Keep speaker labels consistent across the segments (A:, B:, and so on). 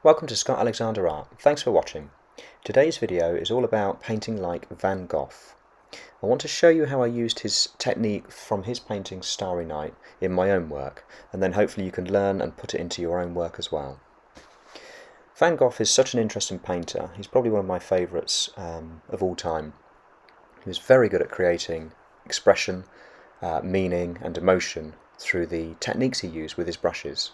A: Welcome to Scott Alexander Art. Thanks for watching. Today's video is all about painting like Van Gogh. I want to show you how I used his technique from his painting Starry Night in my own work, and then hopefully you can learn and put it into your own work as well. Van Gogh is such an interesting painter. He's probably one of my favourites of all time. He was very good at creating expression, meaning and emotion through the techniques he used with his brushes.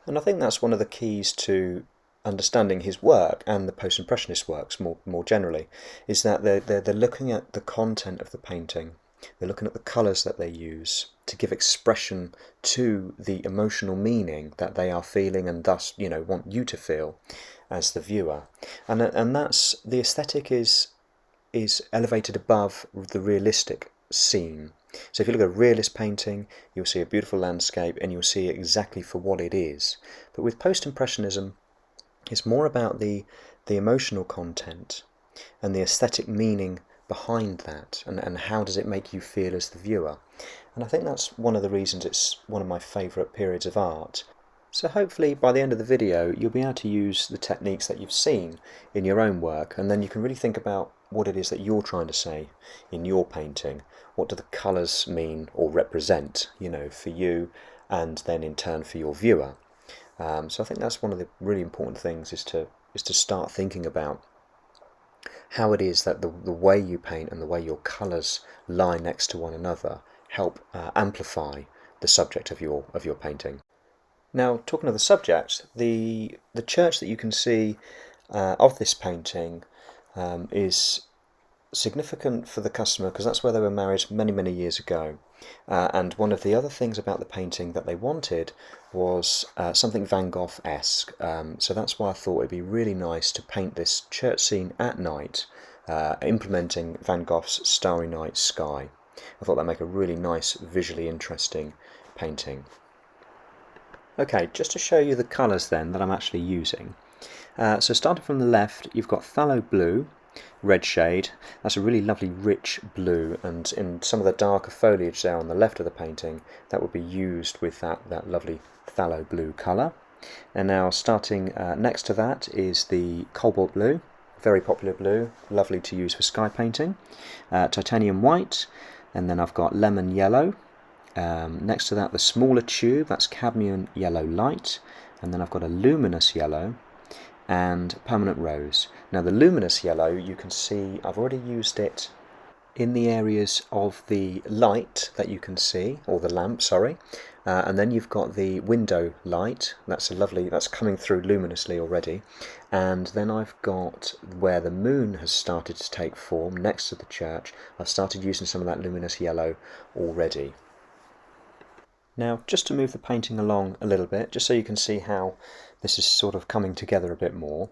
A: And I think that's one of the keys to understanding his work and the post-impressionist works more generally, is that they're looking at the content of the painting. They're looking at the colours that they use to give expression to the emotional meaning that they are feeling and thus, want you to feel as the viewer. And that's the aesthetic is elevated above the realistic scene. So if you look at a realist painting, you'll see a beautiful landscape and you'll see it exactly for what it is. But with post-impressionism, it's more about the emotional content and the aesthetic meaning behind that, and how does it make you feel as the viewer. And I think that's one of the reasons it's one of my favourite periods of art. So hopefully by the end of the video you'll be able to use the techniques that you've seen in your own work, and then you can really think about what it is that you're trying to say in your painting. What do the colours mean or represent, for you, and then in turn for your viewer. So I think that's one of the really important things, is to start thinking about how it is that the way you paint and the way your colours lie next to one another help amplify the subject of your painting. Now, talking of the subject, the church that you can see of this painting is significant for the customer because that's where they were married many years ago. And one of the other things about the painting that they wanted was something Van Gogh-esque. So that's why I thought it'd be really nice to paint this church scene at night, implementing Van Gogh's Starry Night sky. I thought that'd make a really nice, visually interesting painting. Okay, just to show you the colours then that I'm actually using. So starting from the left, you've got phthalo blue, red shade. That's a really lovely rich blue, and in some of the darker foliage there on the left of the painting, that would be used with that lovely phthalo blue colour. And now starting next to that is the cobalt blue, very popular blue, lovely to use for sky painting. Titanium white, and then I've got lemon yellow. Next to that, the smaller tube, that's cadmium yellow light, and then I've got a luminous yellow and permanent rose. Now the luminous yellow, you can see I've already used it in the areas of the light that you can see, or the lamp, sorry, and then you've got the window light. That's coming through luminously already, and then I've got where the moon has started to take form next to the church. I've started using some of that luminous yellow already. Now, just to move the painting along a little bit, just so you can see how this is sort of coming together a bit more.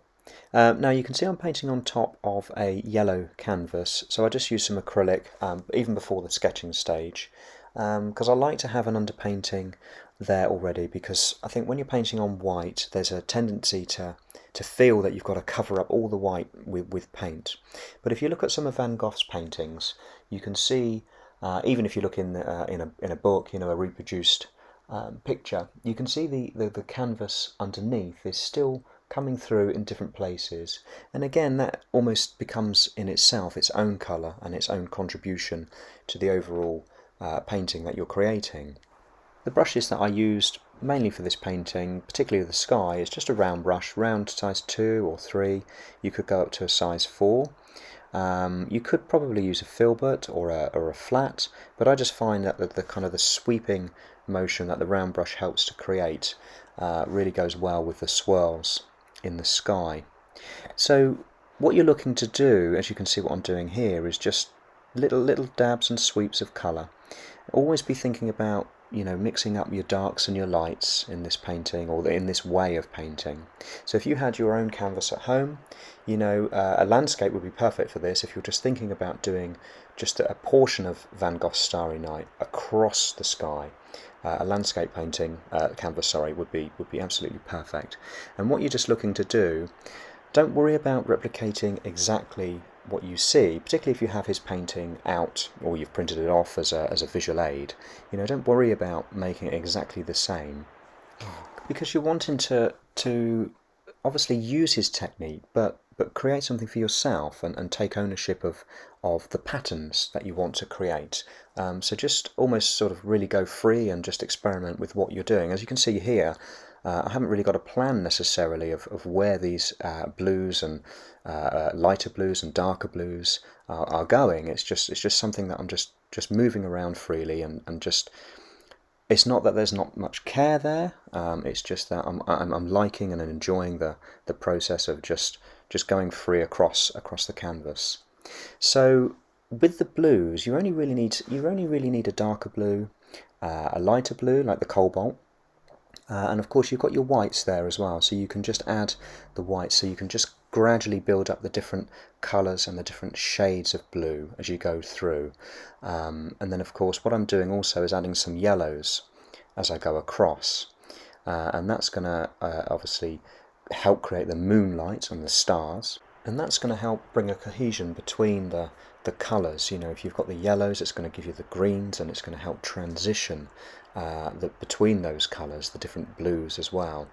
A: Now you can see I'm painting on top of a yellow canvas, so I just used some acrylic even before the sketching stage, because I like to have an underpainting there already, because I think when you're painting on white there's a tendency to feel that you've got to cover up all the white with paint. But if you look at some of Van Gogh's paintings, you can see even if you look in a book, a reproduced picture, you can see the canvas underneath is still coming through in different places, and again that almost becomes in itself its own colour and its own contribution to the overall painting that you're creating. The brushes that I used mainly for this painting, particularly the sky, is just a round brush, round size 2 or 3. You could go up to a size 4. You could probably use a filbert or a flat, but I just find that the kind of the sweeping motion that the round brush helps to create really goes well with the swirls in the sky. So what you're looking to do, as you can see what I'm doing here, is just little dabs and sweeps of colour. Always be thinking about mixing up your darks and your lights in this painting, or in this way of painting. So if you had your own canvas at home, a landscape would be perfect for this. If you're just thinking about doing just a portion of Van Gogh's Starry Night across the sky, a landscape painting canvas, would be absolutely perfect. And what you're just looking to do, don't worry about replicating exactly what you see, particularly if you have his painting out or you've printed it off as a visual aid. Don't worry about making it exactly the same, because you're wanting to obviously use his technique, but create something for yourself and take ownership of the patterns that you want to create. So just almost sort of really go free and just experiment with what you're doing. As you can see here, I haven't really got a plan necessarily of where these blues and lighter blues and darker blues are going. It's just something that I'm just moving around freely and just. It's not that there's not much care there. It's just that I'm liking and enjoying the process of just going free across the canvas. So with the blues, you only really need a darker blue, a lighter blue like the cobalt, and of course you've got your whites there as well, so you can just add the whites, so you can just gradually build up the different colours and the different shades of blue as you go through. And then of course what I'm doing also is adding some yellows as I go across, and that's going to obviously help create the moonlight and the stars, and that's going to help bring a cohesion between the colours. You know, if you've got the yellows, it's going to give you the greens, and it's going to help transition between those colours, the different blues as well.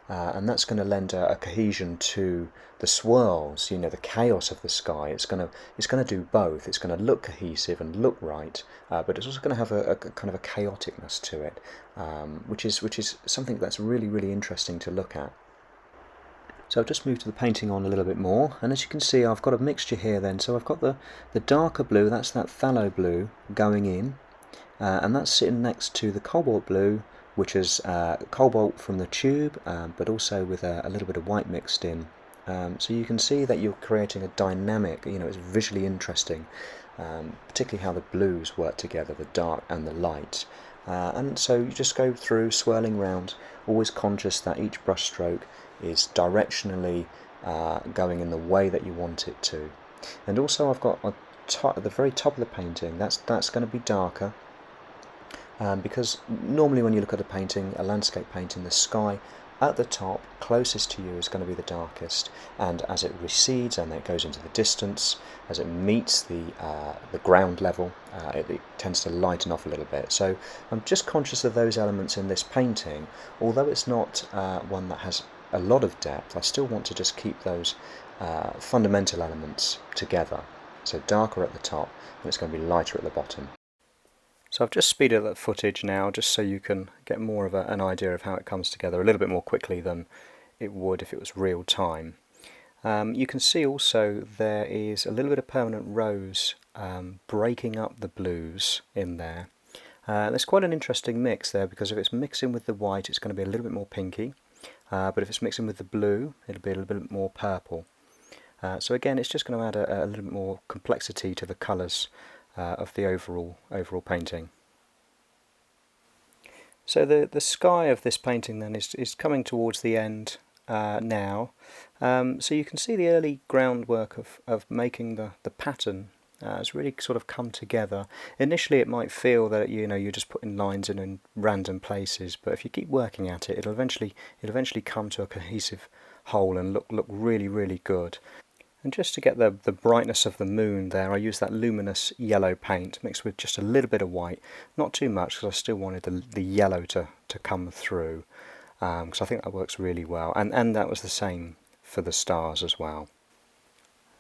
A: And that's going to lend a cohesion to the swirls, you know, the chaos of the sky. It's going to do both. It's going to look cohesive and look right, but it's also going to have a kind of a chaoticness to it, which is something that's really interesting to look at. So I've just moved the painting on a little bit more, and as you can see, I've got a mixture here then. So I've got the darker blue, that's that phthalo blue, going in, and that's sitting next to the cobalt blue, which is cobalt from the tube, but also with a little bit of white mixed in. So you can see that you're creating a dynamic, you know, it's visually interesting, particularly how the blues work together, the dark and the light. And so you just go through swirling round, always conscious that each brush stroke is directionally going in the way that you want it to. And also I've got at the very top of the painting, that's going to be darker, because normally when you look at a painting, a landscape painting, the sky at the top closest to you is going to be the darkest, and as it recedes and it goes into the distance, as it meets the ground level, it tends to lighten off a little bit. So I'm just conscious of those elements in this painting. Although it's not one that has a lot of depth, I still want to just keep those fundamental elements together. So darker at the top, and it's going to be lighter at the bottom. So I've just speeded up that footage now, just so you can get more of an idea of how it comes together a little bit more quickly than it would if it was real time. You can see also there is a little bit of permanent rose breaking up the blues in there. There's quite an interesting mix there, because if it's mixing with the white, it's going to be a little bit more pinky, but if it's mixing with the blue, it'll be a little bit more purple. So again, it's just going to add a little bit more complexity to the colours of the overall painting. So the sky of this painting then is coming towards the end now. So you can see the early groundwork of making the pattern has really sort of come together. Initially it might feel that, you know, you're just putting lines in random places, but if you keep working at it, it'll eventually come to a cohesive whole and look really good. And just to get the brightness of the moon there, I used that luminous yellow paint mixed with just a little bit of white, not too much, because I still wanted the yellow to come through, because I think that works really well, and that was the same for the stars as well.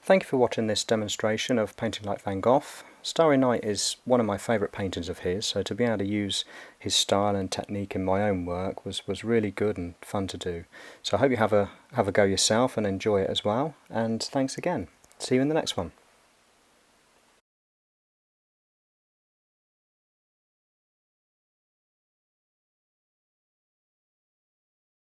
A: Thank you for watching this demonstration of painting like Van Gogh. Starry Night is one of my favourite paintings of his, so to be able to use his style and technique in my own work was really good and fun to do. So I hope you have a go yourself and enjoy it as well, and thanks again. See you in the next one.